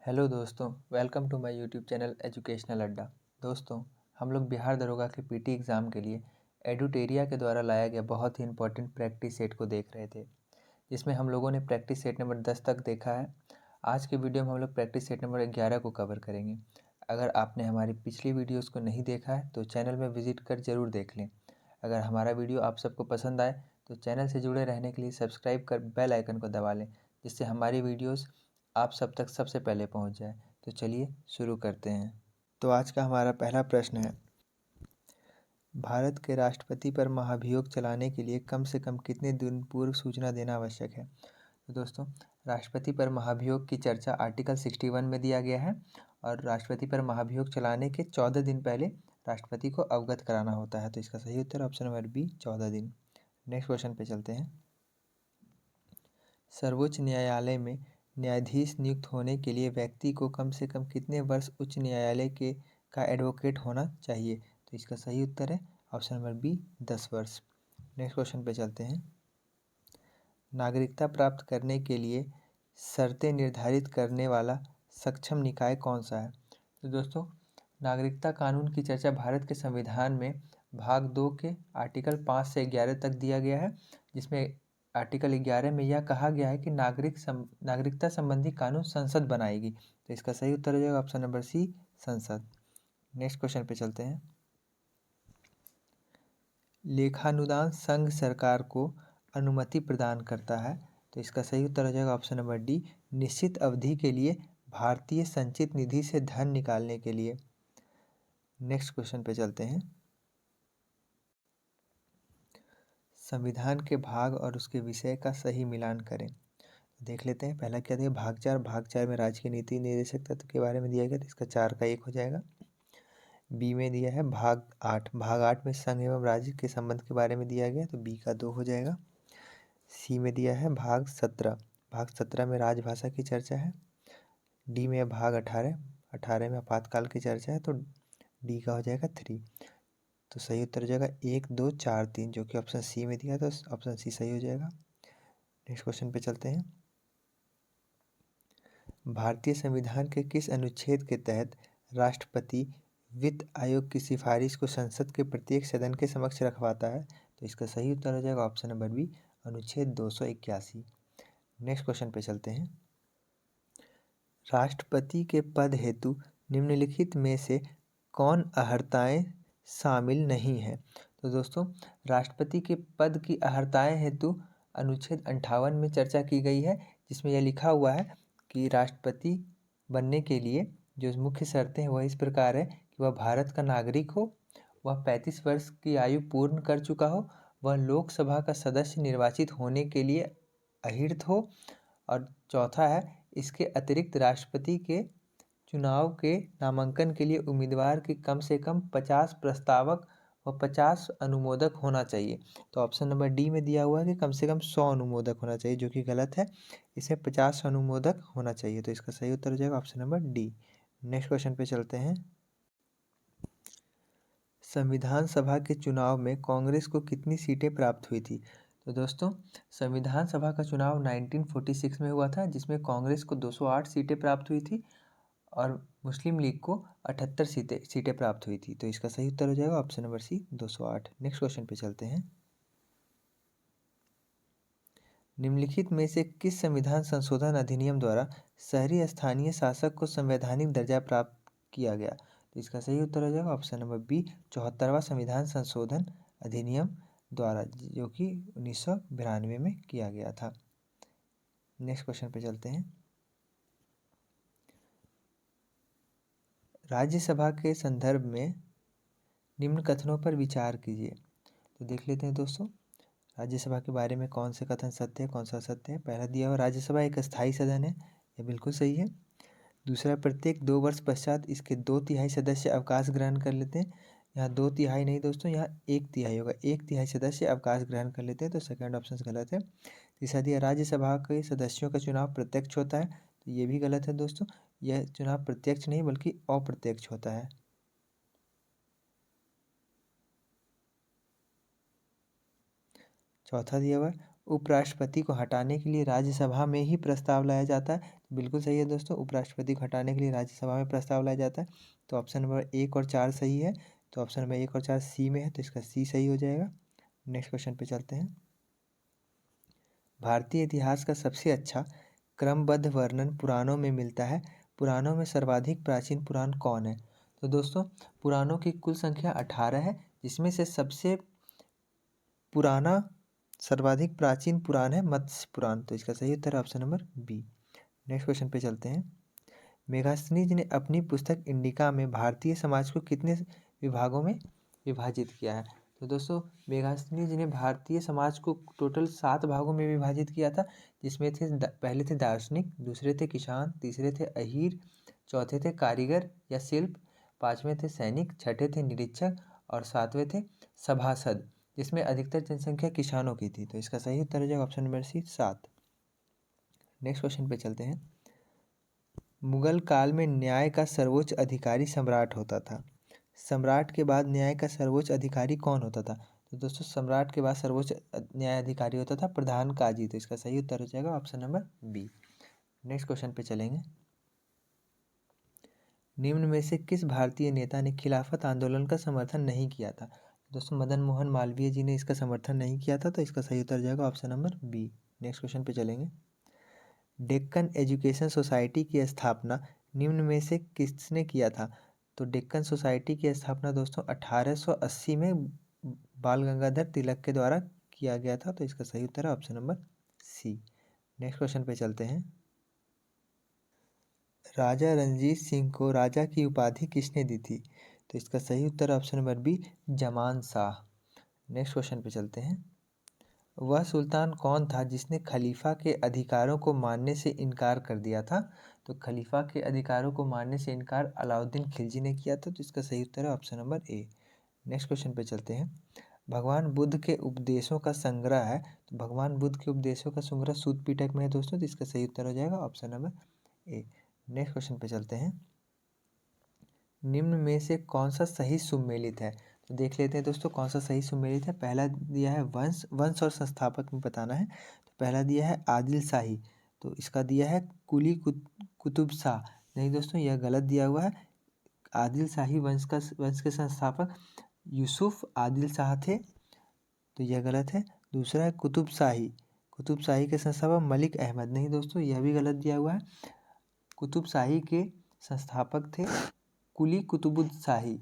Hello दोस्तों, welcome to my YouTube channel educational Adda. दोस्तों, हम लोग बिहार दरोगा के पीटी एग्ज़ाम के लिए एडुटेरिया के द्वारा लाया गया बहुत ही इंपॉर्टेंट प्रैक्टिस सेट को देख रहे थे, जिसमें हम लोगों ने प्रैक्टिस सेट नंबर 10 तक देखा है। आज के वीडियो में हम लोग प्रैक्टिस सेट नंबर 11 को कवर करेंगे। अगर आपने हमारी पिछली वीडियोज़ को नहीं देखा है तो चैनल में विजिट कर ज़रूर देख लें। अगर हमारा वीडियो आप सबको पसंद आए तो चैनल से जुड़े रहने के लिए सब्सक्राइब कर बेल आइकन को दबा लें, जिससे हमारी वीडियोज़ आप सब तक सबसे पहले पहुंच जाए। तो चलिए शुरू करते हैं। तो आज का हमारा पहला प्रश्न है, भारत के राष्ट्रपति पर महाभियोग चलाने के लिए कम से कम कितने दिन पूर्व सूचना देना आवश्यक है। तो दोस्तों, राष्ट्रपति पर महाभियोग की चर्चा आर्टिकल 61 में दिया गया है और राष्ट्रपति पर महाभियोग चलाने के 14 दिन पहले राष्ट्रपति को अवगत कराना होता है। तो इसका सही उत्तर ऑप्शन नंबर बी 14 दिन। नेक्स्ट क्वेश्चन पे चलते हैं। सर्वोच्च न्यायालय में न्यायाधीश नियुक्त होने के लिए व्यक्ति को कम से कम कितने वर्ष उच्च न्यायालय के का एडवोकेट होना चाहिए। तो इसका सही उत्तर है ऑप्शन नंबर बी 10 वर्ष। नेक्स्ट क्वेश्चन पे चलते हैं। नागरिकता प्राप्त करने के लिए शर्तें निर्धारित करने वाला सक्षम निकाय कौन सा है। तो दोस्तों, नागरिकता कानून की चर्चा भारत के संविधान में भाग 2 के आर्टिकल 5 से 11 तक दिया गया है, जिसमें आर्टिकल 11 में यह कहा गया है कि नागरिकता संबंधी कानून संसद बनाएगी। तो इसका सही उत्तर हो जाएगा ऑप्शन नंबर सी संसद। नेक्स्ट क्वेश्चन पे चलते हैं। लेखानुदान संघ सरकार को अनुमति प्रदान करता है। तो इसका सही उत्तर हो जाएगा ऑप्शन नंबर डी निश्चित अवधि के लिए भारतीय संचित निधि से धन निकालने के लिए। नेक्स्ट क्वेश्चन पे चलते हैं। संविधान के भाग और उसके विषय का सही मिलान करें। देख लेते हैं। पहला क्या दिया, भाग 4 में राज्य के नीति निर्देशक तत्व के बारे में दिया गया, तो इसका 4 का 1 हो जाएगा। बी में दिया है भाग 8 में संघ एवं राज्य के संबंध के बारे में दिया गया, तो बी का 2 हो जाएगा। सी में दिया है भाग 17 में राजभाषा की चर्चा है। डी में भाग 18 में आपातकाल की चर्चा है, तो डी का हो जाएगा 3। तो सही उत्तर हो जाएगा 1, 2, 4, 3, जो कि ऑप्शन सी में दिया, तो ऑप्शन सी सही हो जाएगा। नेक्स्ट क्वेश्चन पे चलते हैं। भारतीय संविधान के किस अनुच्छेद के तहत राष्ट्रपति वित्त आयोग की सिफारिश को संसद के प्रत्येक सदन के समक्ष रखवाता है। तो इसका सही उत्तर हो जाएगा ऑप्शन नंबर बी अनुच्छेद 281। नेक्स्ट क्वेश्चन पे चलते हैं। राष्ट्रपति के पद हेतु निम्नलिखित में से कौन अहर्ताएं शामिल नहीं है। तो दोस्तों, राष्ट्रपति के पद की अहर्ताएं हेतु अनुच्छेद 58 में चर्चा की गई है, जिसमें यह लिखा हुआ है कि राष्ट्रपति बनने के लिए जो मुख्य शर्तें हैं वह इस प्रकार है कि वह भारत का नागरिक हो, वह 35 वर्ष की आयु पूर्ण कर चुका हो, वह लोकसभा का सदस्य निर्वाचित होने के लिए अहिर्त हो, और चौथा है इसके अतिरिक्त राष्ट्रपति के चुनाव के नामांकन के लिए उम्मीदवार के कम से कम 50 प्रस्तावक व 50 अनुमोदक होना चाहिए। तो ऑप्शन नंबर डी में दिया हुआ है कि कम से कम 100 अनुमोदक होना चाहिए, जो कि गलत है। इसे 50 अनुमोदक होना चाहिए। तो इसका सही उत्तर हो जाएगा option number D. Next question पे चलते हैं। संविधान सभा के चुनाव में कांग्रेस को कितनी सीटें प्राप्त हुई थी। तो दोस्तों, संविधान सभा का चुनाव 1946 में हुआ था, जिसमें कांग्रेस को 208 सीटें प्राप्त हुई थी और मुस्लिम लीग को 78 सीटें प्राप्त हुई थी। तो इसका सही उत्तर हो जाएगा option number C 208। Next question पे चलते हैं। निम्नलिखित में से किस संविधान संशोधन अधिनियम द्वारा शहरी स्थानीय शासक को संवैधानिक दर्जा प्राप्त किया गया। तो इसका सही उत्तर हो जाएगा ऑप्शन नंबर बी 74वां संविधान संशोधन अधिनियम द्वारा, जो कि 1992 में किया गया था। नेक्स्ट क्वेश्चन पे चलते हैं। राज्यसभा के संदर्भ में निम्न कथनों पर विचार कीजिए। तो देख लेते हैं दोस्तों, राज्यसभा के बारे में कौन से कथन सत्य है, कौन सा असत्य है। पहला दिया हुआ राज्यसभा एक अस्थायी सदन है, यह बिल्कुल सही है। दूसरा, प्रत्येक 2 वर्ष पश्चात इसके 2/3 सदस्य अवकाश ग्रहण कर लेते हैं। यहाँ 2/3 नहीं दोस्तों, यहाँ 1/3 होगा। 1/3 सदस्य अवकाश ग्रहण कर लेते हैं, तो सेकंड ऑप्शन गलत है। तीसरा दिया राज्यसभा के सदस्यों का चुनाव प्रत्यक्ष होता है, तो ये भी गलत है दोस्तों। यह चुनाव प्रत्यक्ष नहीं बल्कि अप्रत्यक्ष होता है। चौथा दिया हुआ उपराष्ट्रपति को हटाने के लिए राज्यसभा में ही प्रस्ताव लाया जाता है। बिल्कुल सही है दोस्तों, उपराष्ट्रपति को हटाने के लिए राज्यसभा में प्रस्ताव लाया जाता है। तो ऑप्शन नंबर 1 और 4 सही है। तो ऑप्शन नंबर 1 और 4 सी में है, तो इसका सी सही हो जाएगा। नेक्स्ट क्वेश्चन पे चलते हैं। भारतीय इतिहास का सबसे अच्छा क्रमबद्ध वर्णन पुराणों में मिलता है। पुराणों में सर्वाधिक प्राचीन पुराण कौन है? तो दोस्तों पुराणों की कुल संख्या 18 है, जिसमें से सबसे पुराना सर्वाधिक प्राचीन पुराण है मत्स्य पुराण। तो इसका सही उत्तर है option number B. Next question पे चलते हैं। मेगास्थनीज ने अपनी पुस्तक इंडिका में भारतीय समाज को कितने विभागों में विभाजित किया है? तो दोस्तों मेगास्थनीज ने भारतीय समाज को टोटल 7 भागों में विभाजित किया था, जिसमें थे पहले थे दार्शनिक, दूसरे थे किसान, तीसरे थे अहीर, चौथे थे कारीगर या शिल्प, पांचवें थे सैनिक, छठे थे निरीक्षक और सातवें थे सभासद, जिसमें अधिकतर जनसंख्या किसानों की थी। तो इसका सही उत्तर हो जाएगा option number C 7। Next question पे चलते हैं। मुगल काल में न्याय का सर्वोच्च अधिकारी सम्राट होता था। सम्राट के बाद न्याय का सर्वोच्च अधिकारी कौन होता था? तो दोस्तों सम्राट के बाद सर्वोच्च न्यायाधिकारी होता था प्रधान काजी। तो इसका सही उत्तर हो जाएगा option number B. Next question पे चलेंगे। निम्न में से किस भारतीय नेता ने खिलाफत आंदोलन का समर्थन नहीं किया था? दोस्तों मदन मोहन मालवीय जी ने इसका समर्थन नहीं किया था। तो इसका सही उत्तर हो जाएगा option number B. Next question पे चलेंगे। डेक्कन एजुकेशन सोसाइटी की स्थापना निम्न में से किसने किया था? तो डेक्कन सोसाइटी की स्थापना दोस्तों 1880 में बाल गंगाधर तिलक के द्वारा किया गया था। तो इसका सही उत्तर है option number C. Next question पे चलते हैं। राजा रणजीत सिंह को राजा की उपाधि किसने दी थी? तो इसका सही उत्तर है option number B, Zaman Shah. Next question पे चलते हैं। वह सुल्तान कौन था जिसने खलीफा के अधिकारों को मानने से इनकार कर दिया था? तो खलीफा के अधिकारों को मानने से इनकार अलाउद्दीन खिलजी ने किया था। तो इसका सही उत्तर है option number A. Next question पे चलते हैं। भगवान बुद्ध के उपदेशों का संग्रह है। तो भगवान बुद्ध के उपदेशों का संग्रह सूत पिटक में है दोस्तों। तो इसका सही उत्तर हो जाएगा option number A. Next question पे चलते हैं। निम्न में से कौन सा सही सुमेलित है? तो देख लेते हैं दोस्तों कौन सा सही सुमेलित है। पहला दिया है वंश और संस्थापक में बताना है। तो पहला दिया है आदिल शाही। तो इसका दिया है कुली कुतुब शाह। नहीं दोस्तों यह गलत दिया हुआ है। आदिल शाही वंश के संस्थापक यूसुफ आदिल शाह थे। तो यह गलत है। दूसरा है कुतुब शाही के संस्थापक मलिक अहमद। नहीं दोस्तों यह भी गलत दिया हुआ है। कुतुब शाही के संस्थापक थे कुली कुतुबुद्दशाही।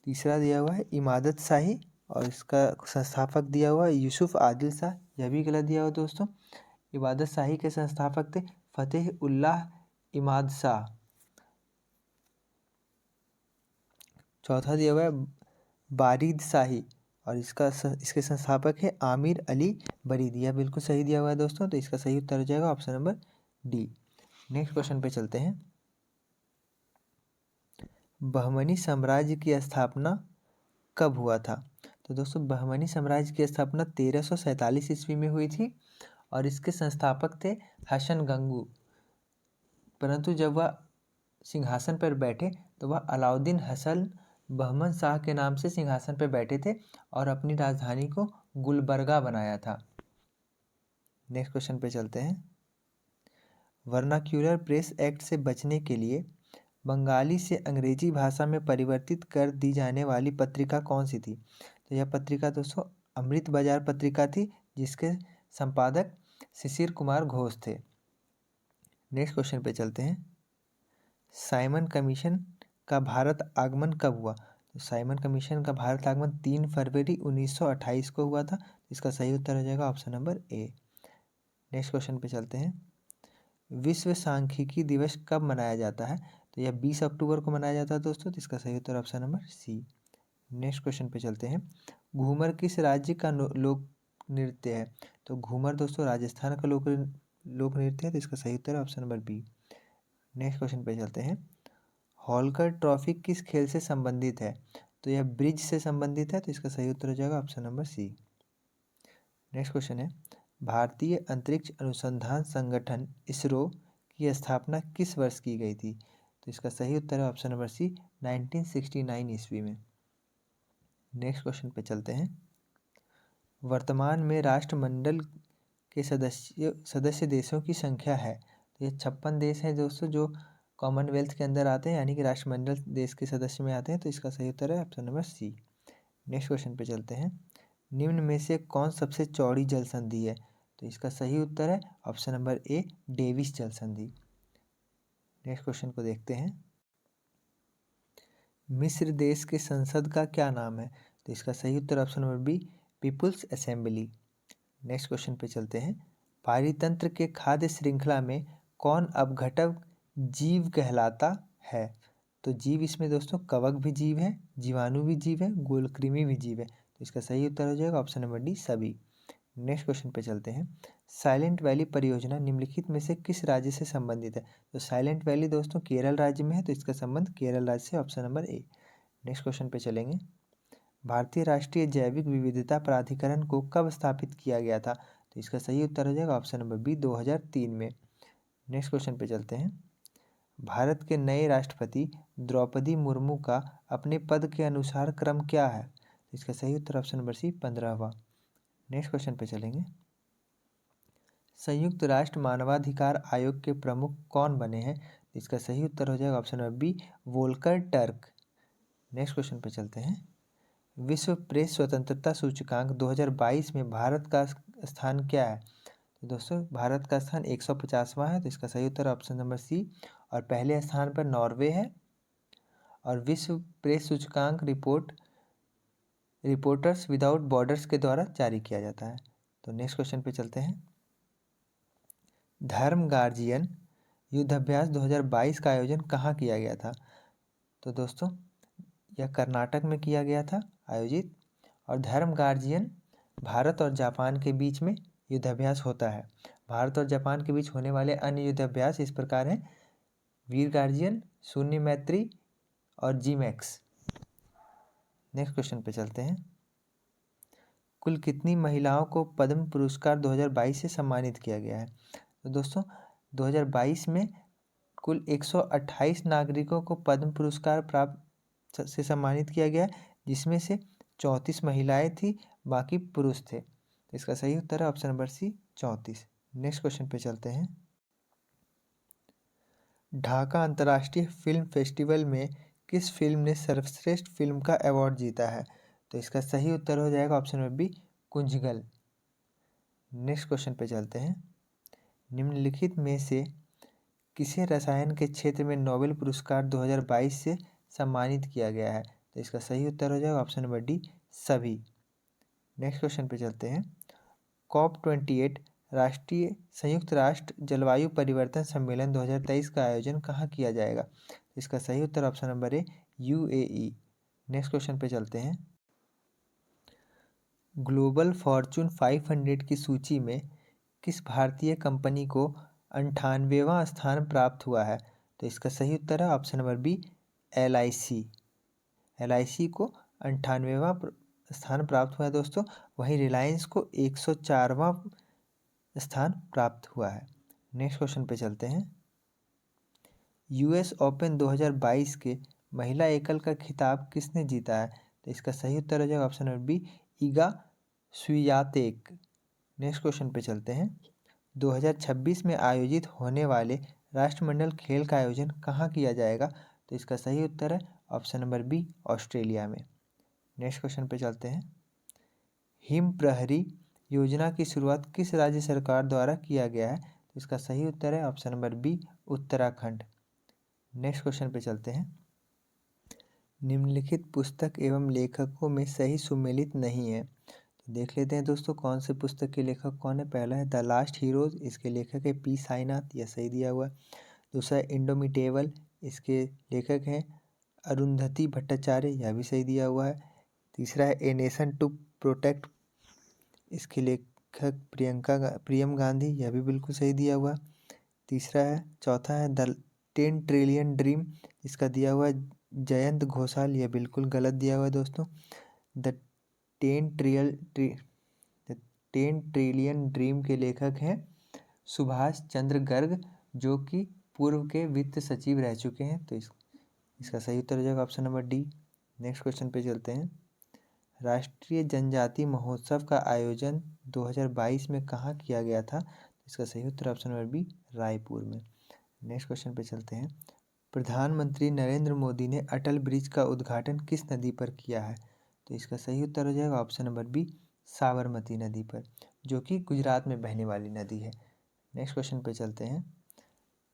तीसरा दिया हुआ है इमादत शाही और इसका संस्थापक दिया हुआ है यूसुफ आदिल शाह। यह भी गलत दिया हुआ दोस्तों। इबादत शाही के संस्थापक थे फतेह उल्लाह इमाद शाह। चौथा दिया हुआ है बारिद शाही और इसके संस्थापक है आमिर अली बरीदी। यह बिल्कुल सही दिया हुआ है दोस्तों। तो इसका सही उत्तर हो जाएगा option number D. Next question पे चलते हैं। बहमनी साम्राज्य की स्थापना कब हुआ था? तो दोस्तों बहमनी साम्राज्य की स्थापना 1347 ईस्वी में हुई थी और इसके संस्थापक थे हसन गंगू। परंतु जब वह सिंहासन पर बैठे तो वह अलाउद्दीन हसन बहमन शाह के नाम से सिंहासन पर बैठे थे और अपनी राजधानी को गुलबर्गा बनाया था। नेक्स्ट क्वेश्चन पे चलते हैं। वर्नाक्यूलर प्रेस एक्ट से बचने के लिए बंगाली से अंग्रेजी भाषा में परिवर्तित कर दी जाने वाली पत्रिका कौन सी थी? तो यह पत्रिका दोस्तों अमृत बाजार पत्रिका थी, जिसके संपादक शिशिर कुमार घोष थे। नेक्स्ट क्वेश्चन पे चलते हैं। साइमन कमीशन का भारत आगमन कब हुआ? तो साइमन कमीशन का भारत आगमन 3 फरवरी 1928 को हुआ था। इसका सही उत्तर हो जाएगा option number A. Next question पे चलते हैं। विश्व सांख्यिकी दिवस कब मनाया जाता है? तो यह 20 अक्टूबर को मनाया जाता है दोस्तों। तो इसका सही उत्तर option number C. Next question पे चलते हैं। घूमर किस राज्य का लोक नृत्य है? तो घूमर दोस्तों राजस्थान का लोक नृत्य है। तो इसका सही उत्तर है option number B. Next question पे चलते हैं। होलकर ट्रॉफी किस खेल से संबंधित है? तो यह ब्रिज से संबंधित है। तो इसका सही उत्तर हो जाएगा option number C. Next question है। भारतीय अंतरिक्ष अनुसंधान संगठन इसरो की स्थापना किस वर्ष की गई थी? तो इसका सही उत्तर है ऑप्शन नंबर सी 1969 ईस्वी में। नेक्स्ट क्वेश्चन पे चलते हैं। वर्तमान में राष्ट्रमंडल के सदस्य देशों की संख्या है? तो ये 56 देश हैं दोस्तों जो कॉमनवेल्थ के अंदर आते हैं, यानी कि राष्ट्रमंडल देश के सदस्य में आते हैं। तो इसका सही उत्तर है option number C. Next question पे चलते हैं। निम्न में से कौन सबसे चौड़ी जल संधि है? तो इसका सही उत्तर है ऑप्शन नंबर ए, डेविस जल संधि। नेक्स्ट क्वेश्चन को देखते हैं। मिस्र देश के संसद का क्या नाम है? तो इसका सही उत्तर option number B, People's Assembly. Next question पे चलते हैं। पारितंत्र के खाद्य श्रृंखला में कौन अपघटक जीव कहलाता है? तो जीव इसमें दोस्तों कवक भी जीव है, जीवाणु भी जीव है, गोलकृमि भी जीव है। तो इसका सही उत्तर हो जाएगा ऑप्शन नंबर डी, सभी। नेक्स्ट क्वेश्चन पे चलते हैं। साइलेंट वैली परियोजना निम्नलिखित में से किस राज्य से संबंधित है? तो साइलेंट वैली दोस्तों केरल राज्य में है, तो इसका संबंध केरल राज्य से, option number A. Next question पे चलेंगे। भारतीय राष्ट्रीय जैविक विविधता प्राधिकरण को कब स्थापित किया गया था? तो इसका सही उत्तर हो जाएगा ऑप्शन नंबर बी, 2003 में। नेक्स्ट क्वेश्चन पे चलते हैं। भारत के नए राष्ट्रपति द्रौपदी मुर्मू का अपने पद के अनुसार क्रम क्या है? तो इसका सही उत्तर ऑप्शन नंबर सी, 15वां। नेक्स्ट क्वेश्चन पे चलेंगे। संयुक्त राष्ट्र मानवाधिकार आयोग के प्रमुख कौन बने हैं? इसका सही उत्तर हो जाएगा option number B, Volker Turk. Next question पे चलते हैं। विश्व प्रेस स्वतंत्रता सूचकांक 2022 में भारत का स्थान क्या है? तो दोस्तों भारत का स्थान 150वां है, तो इसका सही उत्तर ऑप्शन नंबर सी। और पहले स्थान पर नॉर्वे है। और विश्व प्रेस सूचकांक रिपोर्टर्स विदाउट बॉर्डर्स के द्वारा जारी किया जाता है। तो नेक्स्ट क्वेश्चन पे चलते हैं। धर्म गार्जियन युद्धाभ्यास 2022 का आयोजन कहाँ किया गया था? तो दोस्तों यह कर्नाटक में किया गया था आयोजित। और धर्म गार्जियन भारत और जापान के बीच में युद्धाभ्यास होता है। भारत और जापान के बीच होने वाले अन्य युद्धाभ्यास इस प्रकार हैं: वीर गार्जियन, शून्य मैत्री और जी मैक्स। नेक्स्ट क्वेश्चन पे चलते हैं। कुल कितनी महिलाओं को पद्म पुरस्कार 2022 से सम्मानित किया गया है? तो दोस्तों 2022 में कुल 128 नागरिकों को पद्म पुरस्कार प्राप्त से सम्मानित किया गया, जिसमें से 34 महिलाएं थी, बाकी पुरुष थे। तो इसका सही उत्तर है option number C, 34। Next question पे चलते हैं। ढाका अंतर्राष्ट्रीय फिल्म फेस्टिवल में किस फिल्म ने सर्वश्रेष्ठ फिल्म का अवार्ड जीता है? तो इसका सही उत्तर हो जाएगा ऑप्शन नंबर बी, कुंजगल। नेक्स्ट क्वेश्चन पे चलते हैं। निम्नलिखित में से किसे रसायन के क्षेत्र में नोबेल पुरस्कार 2022 से सम्मानित किया गया है? तो इसका सही उत्तर हो जाएगा ऑप्शन नंबर डी, सभी। नेक्स्ट क्वेश्चन पे चलते हैं। COP28 राष्ट्रीय संयुक्त राष्ट्र जलवायु परिवर्तन सम्मेलन 2023 का आयोजन कहाँ किया जाएगा? इसका सही उत्तर option number A, UAE। Next question पे चलते हैं। ग्लोबल फॉर्चून 500 की सूची में किस भारतीय कंपनी को 98वां स्थान प्राप्त हुआ है? तो इसका सही उत्तर है option number B, LIC। LIC को 98वां स्थान प्राप्त हुआ है दोस्तों। वहीं रिलायंस को 104वां स्थान प्राप्त हुआ है। नेक्स्ट क्वेश्चन पे चलते हैं। US ओपन 2022 के महिला एकल का खिताब किसने जीता है? तो इसका सही उत्तर हो जाएगा option number B, Iga Swiatek. Next question पे चलते हैं। 2026 में आयोजित होने वाले राष्ट्रमंडल खेल का आयोजन कहाँ किया जाएगा? तो इसका सही उत्तर है ऑप्शन नंबर बी, ऑस्ट्रेलिया में। नेक्स्ट क्वेश्चन पे चलते हैं। हिम प्रहरी योजना की शुरुआत किस राज्य सरकार द्वारा किया गया है? तो इसका सही उत्तर है option number B, Uttarakhand. Next question पे चलते हैं। निम्नलिखित पुस्तक एवं लेखकों में सही सुमेलित नहीं है। तो देख लेते हैं दोस्तों कौन से पुस्तक के लेखक कौन है। पहला है द लास्ट हीरोज, इसके लेखक है पी साईनाथ, यह सही दिया हुआ है। दूसरा है इंडोमिटेबल, इसके लेखक हैं अरुंधति भट्टाचार्य, यह भी सही दिया हुआ है। तीसरा है ए नेशन टू प्रोटेक्ट, इसके लेखक प्रियम गांधी, यह भी बिल्कुल सही दिया हुआ है। चौथा है द 10 ट्रिलियन ड्रीम, इसका दिया हुआ है जयंत घोषाल, यह बिल्कुल गलत दिया हुआ है दोस्तों। द 10 ट्रिलियन ड्रीम के लेखक हैं सुभाष चंद्र गर्ग, जो कि पूर्व के वित्त सचिव रह चुके हैं। तो इसका सही उत्तर हो जाएगा option number D. Next question पे चलते हैं। राष्ट्रीय जनजाति महोत्सव का आयोजन 2022 में कहाँ किया गया था? इसका सही उत्तर ऑप्शन नंबर बी, रायपुर में। नेक्स्ट क्वेश्चन पे चलते हैं। प्रधानमंत्री नरेंद्र मोदी ने अटल ब्रिज का उद्घाटन किस नदी पर किया है? तो इसका सही उत्तर हो जाएगा ऑप्शन नंबर बी, साबरमती नदी पर, जो कि गुजरात में बहने वाली नदी है। नेक्स्ट क्वेश्चन पे चलते हैं।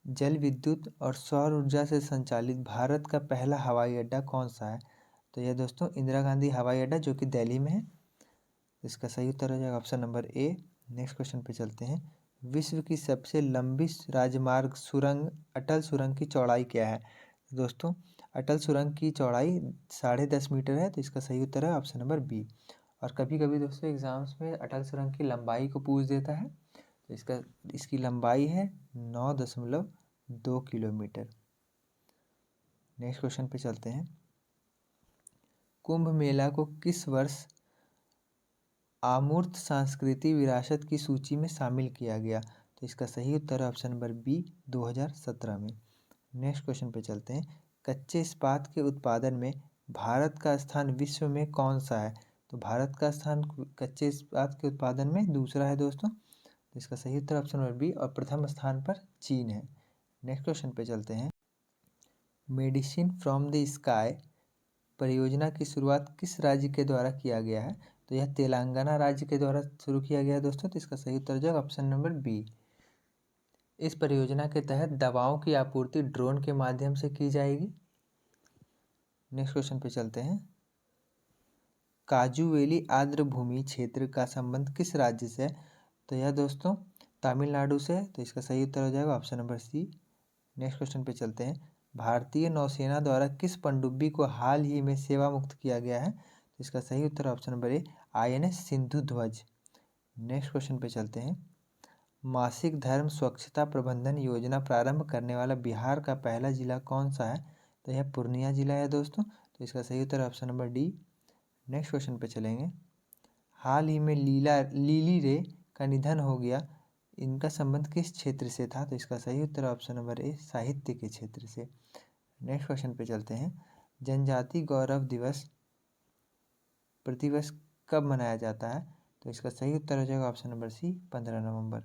जल विद्युत और सौर ऊर्जा से संचालित भारत का पहला हवाई अड्डा कौन सा है? तो यह दोस्तों इंदिरा गांधी हवाई अड्डा, जो कि दिल्ली में है। इसका सही उत्तर हो जाएगा option number A. Next question पे चलते हैं। विश्व की सबसे लंबी राजमार्ग सुरंग अटल सुरंग की चौड़ाई क्या है? दोस्तों अटल सुरंग की चौड़ाई 10.5 मीटर है, तो इसका सही उत्तर है ऑप्शन नंबर बी। और कभी कभी दोस्तों एग्जाम्स में अटल सुरंग की लंबाई को पूछ देता है, तो इसकी लंबाई है 9.2 किलोमीटर। नेक्स्ट क्वेश्चन पे चलते हैं। कुंभ मेला को किस वर्ष अमूर्त सांस्कृतिक विरासत की सूची में शामिल किया गया? तो इसका सही उत्तर है ऑप्शन नंबर बी, 2017 में। नेक्स्ट क्वेश्चन पे चलते हैं। कच्चे इस्पात के उत्पादन में भारत का स्थान विश्व में कौन सा है? तो भारत का स्थान कच्चे इस्पात के उत्पादन में दूसरा है दोस्तों, तो इसका सही उत्तर ऑप्शन नंबर बी, और प्रथम स्थान पर चीन है। नेक्स्ट क्वेश्चन पे चलते हैं। मेडिसिन फ्रॉम द स्काई परियोजना की शुरुआत किस राज्य के द्वारा किया गया है? तो यह तेलंगाना राज्य के द्वारा शुरू किया गया है दोस्तों, तो इसका सही उत्तर हो जाएगा ऑप्शन नंबर बी। इस परियोजना के तहत दवाओं की आपूर्ति ड्रोन के माध्यम से की जाएगी। नेक्स्ट क्वेश्चन पे चलते हैं। काजुवेली आर्द्र भूमि क्षेत्र का संबंध किस राज्य से है? तो यह दोस्तों तमिलनाडु से है, तो इसका सही उत्तर हो जाएगा option number C. Next question पे चलते हैं। भारतीय नौसेना द्वारा किस पनडुब्बी को हाल ही में सेवा मुक्त किया गया है? तो इसका सही उत्तर option number A, INS Sindhu Dhvaj. Next question पे चलते हैं। मासिक धर्म स्वच्छता प्रबंधन योजना प्रारंभ करने वाला बिहार का पहला जिला कौन सा है? तो यह पूर्णिया जिला है दोस्तों, तो इसका सही उत्तर option number D. Next question पे चलेंगे। हाल ही में लीली रे का निधन हो गया, इनका संबंध किस क्षेत्र से था? तो इसका सही उत्तर ऑप्शन नंबर ए, साहित्य के क्षेत्र से। नेक्स्ट क्वेश्चन पे चलते हैं। जनजाति गौरव दिवस प्रतिवर्ष कब मनाया जाता है? तो इसका सही उत्तर हो जाएगा ऑप्शन नंबर सी, 15 नवंबर।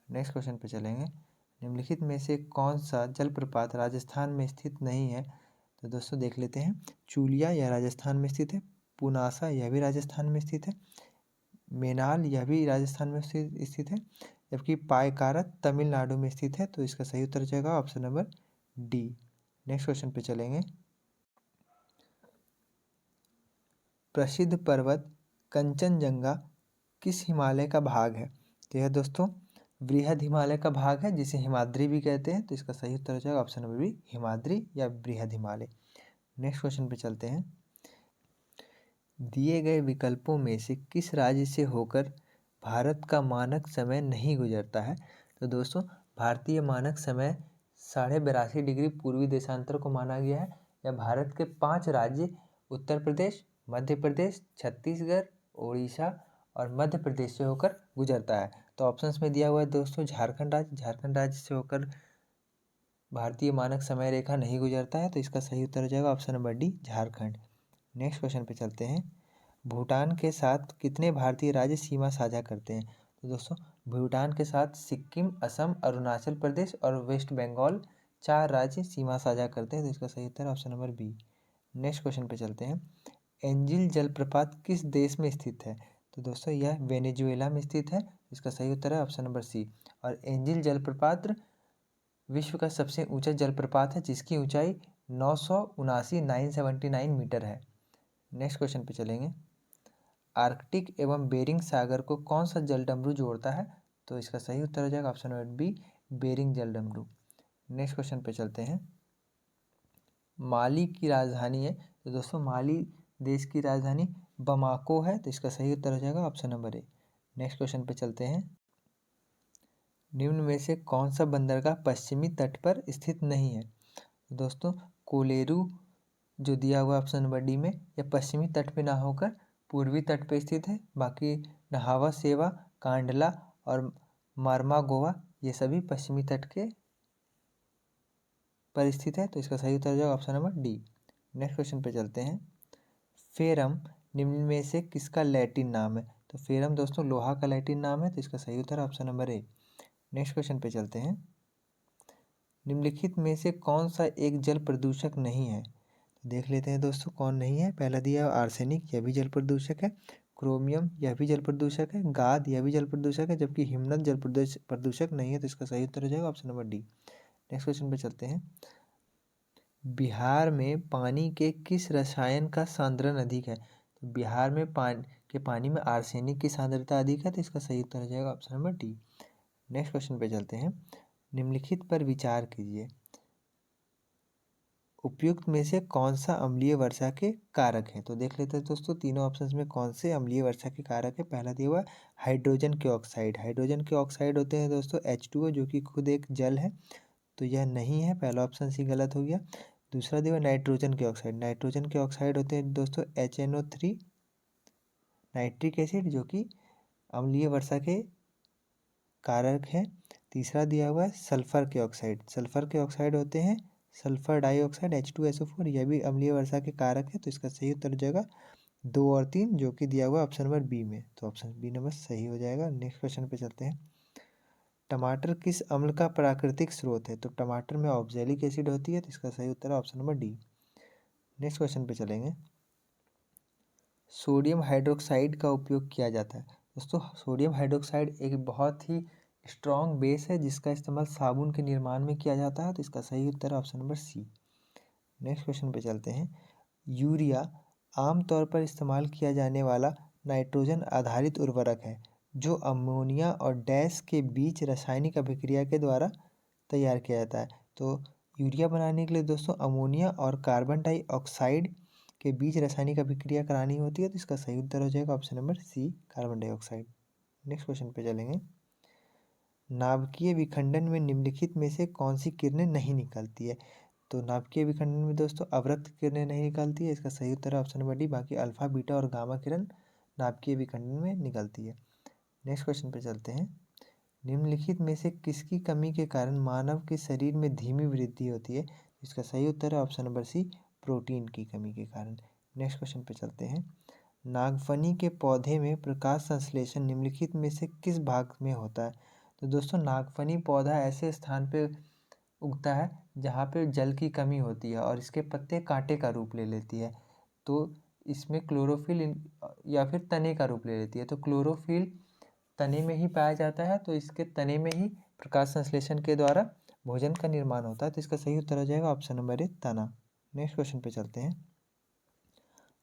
नेक्स्ट क्वेश्चन पे चलेंगे। निम्नलिखित में से कौन सा जलप्रपात राजस्थान में स्थित नहीं है? तो दोस्तों देख लेते हैं। चूलिया यह राजस्थान में स्थित है, पुनासा यह भी राजस्थान में स्थित है, मेनाल यह भी राजस्थान में स्थित है, जबकि पायकारा तमिलनाडु में स्थित है, तो इसका सही उत्तर हो जाएगा option number D. Next question पे चलेंगे। प्रसिद्ध पर्वत कंचनजंगा किस हिमालय का भाग है? तो यह दोस्तों बृहद हिमालय का भाग है, जिसे हिमाद्री भी कहते हैं, तो इसका सही उत्तर हो जाएगा ऑप्शन नंबर बी, हिमाद्री या बृहद हिमालय। नेक्स्ट क्वेश्चन पे चलते हैं। दिए गए विकल्पों में से किस राज्य से होकर भारत का मानक समय नहीं गुजरता है? तो दोस्तों भारतीय मानक समय 82.5 डिग्री पूर्वी देशांतर को माना गया है। यह भारत के 5 राज्य उत्तर प्रदेश, मध्य प्रदेश, छत्तीसगढ़, उड़ीसा और मध्य प्रदेश से होकर गुजरता है। तो ऑप्शंस में दिया हुआ है दोस्तों झारखंड राज्य से होकर भारतीय मानक समय रेखा नहीं गुजरता है, तो इसका सही उत्तर हो जाएगा option number D, Jharkhand. Next question पे चलते हैं। भूटान के साथ कितने भारतीय राज्य सीमा साझा करते हैं? तो दोस्तों भूटान के साथ सिक्किम, असम, अरुणाचल प्रदेश और वेस्ट बंगाल 4 राज्य सीमा साझा करते हैं, तो इसका सही उत्तर है option number B. Next question पे चलते हैं। एंजिल जलप्रपात किस देश में स्थित है? तो दोस्तों यह वेनेजुएला में स्थित है, इसका सही उत्तर है ऑप्शन नंबर सी। और एंजिल जलप्रपात विश्व का सबसे ऊंचा जलप्रपात है, जिसकी ऊंचाई 979 मीटर है। नेक्स्ट क्वेश्चन पे चलेंगे। आर्कटिक एवं बेरिंग सागर को कौन सा जलडमरू जोड़ता है? तो इसका सही उत्तर हो जाएगा ऑप्शन नंबर बी, बेरिंग जलडमरू। नेक्स्ट क्वेश्चन पे चलते हैं। माली की राजधानी है, तो दोस्तों माली देश की राजधानी बमाको है, तो इसका सही उत्तर हो जाएगा option number A. Next question पे चलते हैं। निम्न में से कौन सा बंदरगाह पश्चिमी तट पर स्थित नहीं है? दोस्तों कोलेरू जो दिया हुआ ऑप्शन नंबर डी में, यह पश्चिमी तट पे ना होकर पूर्वी तट पे स्थित है। बाकी नहावा सेवा, कांडला और मार्मागोवा ये सभी पश्चिमी तट के पर स्थित है, तो इसका सही उत्तर हो जाएगा option number D. Next question पे चलते हैं। फेरम निम्न में से किसका लैटिन नाम है? तो फेरम दोस्तों लोहा का लैटिन नाम है, तो इसका सही उत्तर option number A. Next question पे चलते हैं। निम्नलिखित में से कौन सा एक जल प्रदूषक नहीं है? देख लेते हैं दोस्तों कौन नहीं है। पहला दिया आर्सेनिक, यह भी जल प्रदूषक है। क्रोमियम, यह भी जल प्रदूषक है। गाद, यह भी जल प्रदूषक है, जबकि हिमनद जल प्रदूषक नहीं है, तो इसका सही उत्तर हो जाएगा option number D. Next question पे चलते हैं। बिहार में पानी के किस रसायन का सांद्रण अधिक है? तो बिहार में पानी में आर्सेनिक की सांद्रता अधिक है, तो इसका सही उत्तर हो जाएगा option number D. Next question पे चलते हैं। निम्नलिखित पर विचार कीजिए। उपयुक्त में से कौन सा अम्लीय वर्षा के कारक है? तो देख लेते हैं दोस्तों तीनों ऑप्शंस में कौन से अम्लीय वर्षा के कारक है। पहला दिया हुआ हाइड्रोजन के ऑक्साइड। हाइड्रोजन के ऑक्साइड होते हैं दोस्तों H2O, जो कि खुद एक जल है, तो यह नहीं है, पहला ऑप्शन सी गलत हो गया। दूसरा दिया हुआ नाइट्रोजन के ऑक्साइड। नाइट्रोजन के ऑक्साइड होते हैं दोस्तों HNO3 नाइट्रिक एसिड, जो कि अम्लीय वर्षा के कारक है। तीसरा दिया हुआ है सल्फर के ऑक्साइड। सल्फर के ऑक्साइड होते हैं सल्फर डाइऑक्साइड H2SO4, यह भी अम्लीय वर्षा के कारक है, तो इसका सही उत्तर हो जाएगा 2 और 3, जो कि दिया हुआ ऑप्शन नंबर बी में, तो ऑप्शन बी नंबर सही हो जाएगा। नेक्स्ट क्वेश्चन पे चलते हैं। टमाटर किस अम्ल का प्राकृतिक स्रोत है? तो टमाटर में ऑक्जेलिक एसिड होती है, तो इसका सही उत्तर है option number D. Next question पे चलेंगे। सोडियम हाइड्रोक्साइड का उपयोग किया जाता है। दोस्तों सोडियम हाइड्रोक्साइड एक बहुत ही स्ट्रॉन्ग बेस है, जिसका इस्तेमाल साबुन के निर्माण में किया जाता है, तो इसका सही उत्तर है option number C. Next question पे चलते हैं। यूरिया आमतौर पर इस्तेमाल किया जाने वाला नाइट्रोजन आधारित उर्वरक है, जो अमोनिया और डैश के बीच रासायनिक अभिक्रिया के द्वारा तैयार किया जाता है। तो यूरिया बनाने के लिए दोस्तों अमोनिया और कार्बन डाइऑक्साइड के बीच रासायनिक अभिक्रिया करानी होती है, तो इसका सही उत्तर हो जाएगा option number C, carbon dioxide. Next question पे चलेंगे। नाभिकीय विखंडन में निम्नलिखित में से कौन सी किरणें नहीं निकलती है? तो नाभिकीय विखंडन में दोस्तों अवरक्त किरणें नहीं निकलती है, इसका सही उत्तर है ऑप्शन नंबर डी। बाकी अल्फा, बीटा और गामा किरण नाभिकीय विखंडन में निकलती है। नेक्स्ट क्वेश्चन पे चलते हैं। निम्नलिखित में से किसकी कमी के कारण मानव के शरीर में धीमी वृद्धि होती है? इसका सही उत्तर है ऑप्शन नंबर सी, प्रोटीन की कमी के कारण। नेक्स्ट क्वेश्चन पे चलते हैं। नागफनी के पौधे में प्रकाश संश्लेषण निम्नलिखित में से किस भाग में होता है? तो दोस्तों नागफनी पौधा ऐसे स्थान पे उगता है जहाँ पे जल की कमी होती है और इसके पत्ते कांटे का रूप ले लेती है, तो इसमें क्लोरोफिल या फिर तने का रूप ले लेती है। तो क्लोरोफिल तने में ही पाया जाता है, तो इसके तने में ही प्रकाश संश्लेषण के द्वारा भोजन का निर्माण होता है, तो इसका सही उत्तर हो जाएगा ऑप्शन नंबर ए, तना। नेक्स्ट क्वेश्चन पे चलते हैं।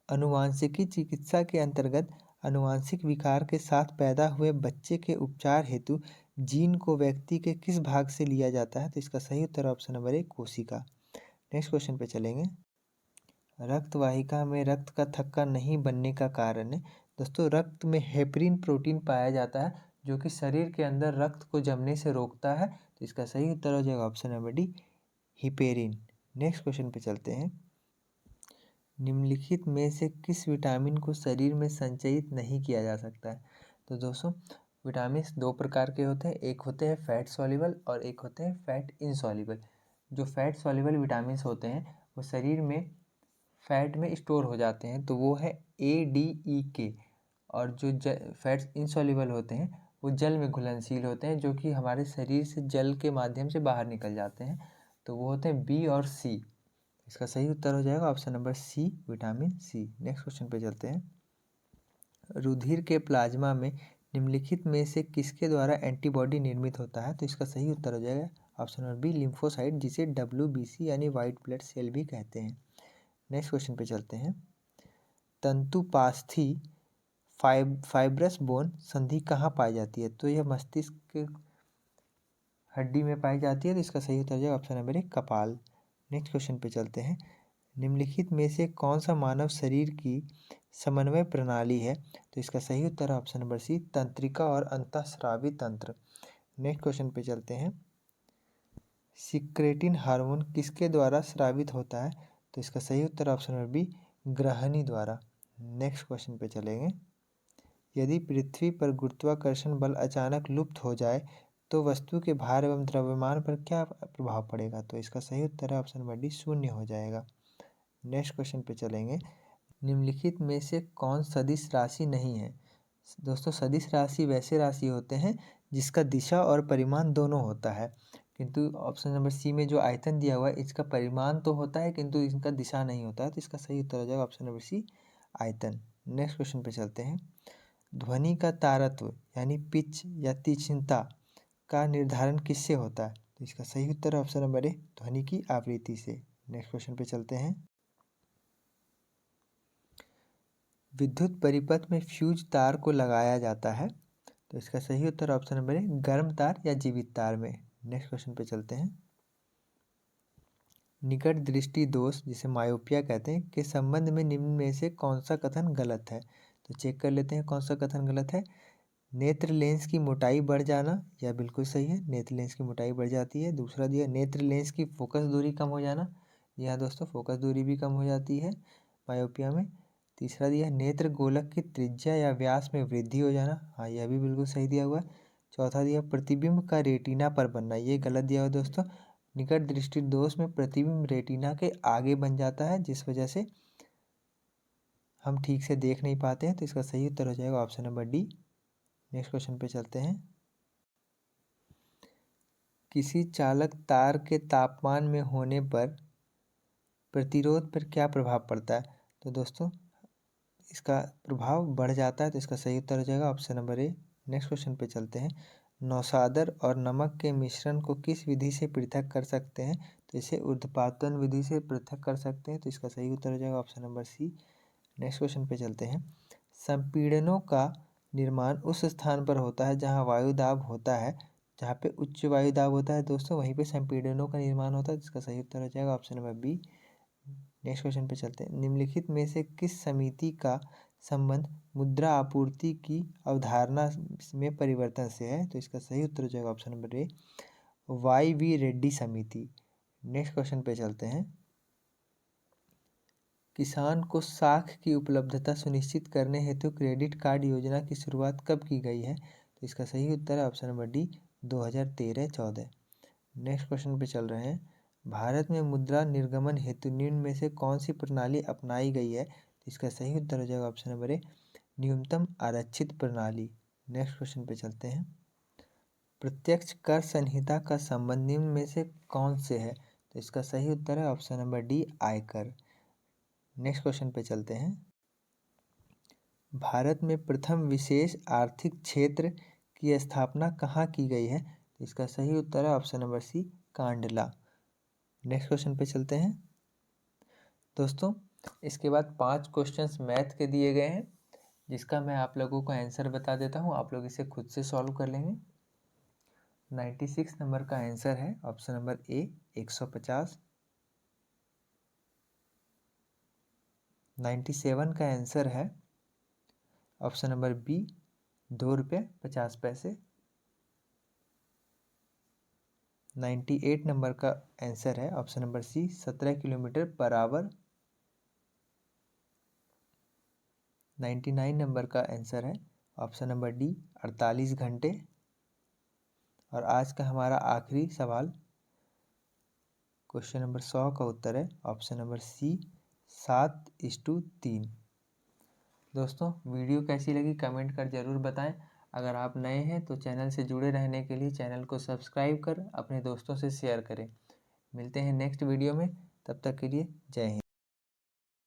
अनुवांशिकी चिकित्सा के अंतर्गत अनुवांशिक विकार के साथ पैदा हुए बच्चे के उपचार हेतु जीन को व्यक्ति के किस भाग से लिया जाता है? तो इसका सही उत्तर ऑप्शन नंबर ए, कोशिका। नेक्स्ट क्वेश्चन पे चलेंगे। रक्त वाहिका में रक्त का थक्का नहीं बनने का कारण है। दोस्तों रक्त में हेपरिन प्रोटीन पाया जाता है, जो कि शरीर के अंदर रक्त को जमने से रोकता है, तो इसका सही उत्तर हो जाएगा option number D, heparin. Next question पे चलते हैं। निम्नलिखित में से किस विटामिन को शरीर में संचयित नहीं किया जा सकता है? तो दोस्तों विटामिन दो प्रकार के होते हैं, एक होते हैं फैट सॉल्युबल और एक होते हैं फैट इनसॉल्युबल। जो फैट सॉल्युबल विटामिन होते हैं वो शरीर में फैट में स्टोर हो जाते हैं, तो वो है ADE के। और जो फैट्स इनसॉल्युबल होते हैं वो जल में घुलनशील होते हैं, जो कि हमारे शरीर से जल के माध्यम से बाहर निकल जाते हैं, तो वो होते हैं बी और सी। इसका सही उत्तर हो जाएगा option number C, vitamin C. Next question पे चलते हैं। रुधिर के प्लाज्मा में निम्नलिखित में से किसके द्वारा एंटीबॉडी निर्मित होता है? तो इसका सही उत्तर हो जाएगा ऑप्शन नंबर बी, लिम्फोसाइट, जिसे WBC यानी वाइट ब्लड सेल भी कहते हैं। नेक्स्ट क्वेश्चन पे चलते हैं। तंतुपास्थी फाइब्रस बोन संधि कहाँ पाई जाती है? तो यह मस्तिष्क के हड्डी में पाई जाती है, तो इसका सही उत्तर हो जाएगा ऑप्शन नंबर एक, कपाल। नेक्स्ट क्वेश्चन पे चलते हैं। निम्नलिखित में से कौन सा मानव शरीर की समन्वय प्रणाली है? तो इसका सही उत्तर है ऑप्शन नंबर सी, तंत्रिका और अंतःस्रावी तंत्र। नेक्स्ट क्वेश्चन पे चलते हैं। सिक्रेटिन हार्मोन किसके द्वारा स्रावित होता है? तो इसका सही उत्तर ऑप्शन नंबर बी, ग्रहणी द्वारा। नेक्स्ट क्वेश्चन पे चलेंगे। यदि पृथ्वी पर गुरुत्वाकर्षण बल अचानक लुप्त हो जाए तो वस्तु के भार एवं द्रव्यमान पर क्या प्रभाव पड़ेगा? तो इसका सही उत्तर है ऑप्शन नंबर डी, शून्य हो जाएगा। नेक्स्ट क्वेश्चन पे चलेंगे। निम्नलिखित में से कौन सदिश राशि नहीं है? दोस्तों, सदिश राशि वैसे राशि होते हैं जिसका दिशा और परिमाण दोनों होता है, किंतु ऑप्शन नंबर सी में जो आयतन दिया हुआ है इसका परिमाण तो होता है किंतु इसका दिशा नहीं होता है, तो इसका सही उत्तर हो जाएगा ऑप्शन नंबर सी, आयतन। नेक्स्ट क्वेश्चन पे चलते हैं। ध्वनि का तारत्व यानी पिच या तीक्ष्णता का निर्धारण किससे होता है? तो इसका सही उत्तर है ऑप्शन नंबर ए, ध्वनि की आवृत्ति से। नेक्स्ट क्वेश्चन पे चलते हैं। विद्युत परिपथ में फ्यूज तार को लगाया जाता है, तो इसका सही उत्तर ऑप्शन नंबर ए, गर्म तार या जीवित तार में। नेक्स्ट क्वेश्चन पे चलते हैं। निकट दृष्टि दोष जिसे मायोपिया कहते हैं के संबंध में निम्न में से कौन सा कथन गलत है? तो चेक कर लेते हैं कौन सा कथन गलत है। नेत्र लेंस की मोटाई बढ़ जाना, यह बिल्कुल सही है, नेत्र लेंस की मोटाई बढ़ जाती है। दूसरा दिया नेत्र लेंस की फोकस दूरी कम हो जाना, यह दोस्तों फोकस दूरी भी कम हो जाती है मायोपिया में। तीसरा दिया नेत्र गोलक की त्रिज्या या व्यास में वृद्धि हो जाना, हाँ यह भी बिल्कुल सही दिया हुआ है। चौथा दिया प्रतिबिंब का रेटिना पर बनना, ये गलत दिया हुआ दोस्तों। निकट दृष्टि दोष में प्रतिबिंब रेटिना के आगे बन जाता है जिस वजह से हम ठीक से देख नहीं पाते हैं, तो इसका सही उत्तर हो जाएगा option number D. Next question पे चलते हैं। किसी चालक तार के तापमान में होने पर प्रतिरोध पर क्या प्रभाव पड़ता है? तो दोस्तों इसका प्रभाव बढ़ जाता है, तो इसका सही उत्तर हो जाएगा option number A. Next question पे चलते हैं। नौसादर और नमक के मिश्रण को किस विधि से पृथक कर सकते हैं? तो इसे ऊर्ध्वपातन विधि से पृथक कर सकते हैं, तो इसका सही उत्तर हो जाएगा option number C. Next question पे चलते हैं। संपीड़नों का निर्माण उस स्थान पर होता है जहाँ वायु दाब होता है, जहाँ पे उच्च वायु दाब होता है दोस्तों वहीं पे संपीड़नों का निर्माण होता है, जिसका सही उत्तर हो जाएगा option number B. Next question पे चलते हैं। निम्नलिखित में से किस समिति का संबंध मुद्रा आपूर्ति की अवधारणा में परिवर्तन से है? तो इसका सही उत्तर हो जाएगा option number A, Y V Reddy समिति। नेक्स्ट क्वेश्चन पे चलते हैं। किसान को साख की उपलब्धता सुनिश्चित करने हेतु क्रेडिट कार्ड योजना की शुरुआत कब की गई है? तो इसका सही उत्तर है option number D, 2013-14। Next question पे चल रहे हैं। भारत में मुद्रा निर्गमन हेतु निम्न में से कौन सी प्रणाली अपनाई गई है? तो इसका सही उत्तर हो जाएगा ऑप्शन नंबर ए, न्यूनतम आरक्षित प्रणाली। नेक्स्ट क्वेश्चन पे चलते हैं। प्रत्यक्ष कर संहिता का संबंध निम्न में से कौन से है? तो इसका सही उत्तर है ऑप्शन नंबर डी, आयकर। नेक्स्ट क्वेश्चन पे चलते हैं। भारत में प्रथम विशेष आर्थिक क्षेत्र की स्थापना कहाँ की गई है? तो इसका सही उत्तर है option number C, Kandla. Next question पे चलते हैं। दोस्तों इसके बाद 5 क्वेश्चंस मैथ के दिए गए हैं, जिसका मैं आप लोगों को आंसर बता देता हूँ, आप लोग इसे खुद से सॉल्व कर लेंगे। 96 नंबर का आंसर है ऑप्शन नंबर ए, 150। 97 का आंसर है ऑप्शन नंबर बी, 2 रुपये 50 पैसे। 98 नंबर का आंसर है option number C, 17 kilometre per hour. 99 number का आंसर है ऑप्शन नंबर डी, 48 घंटे। और आज का हमारा आखिरी सवाल क्वेश्चन नंबर 100 का उत्तर है ऑप्शन नंबर सी, 7:3। दोस्तों वीडियो कैसी लगी कमेंट कर ज़रूर बताएं। अगर आप नए हैं तो चैनल से जुड़े रहने के लिए चैनल को सब्सक्राइब कर अपने दोस्तों से शेयर करें। मिलते हैं नेक्स्ट वीडियो में, तब तक के लिए जय हिंद।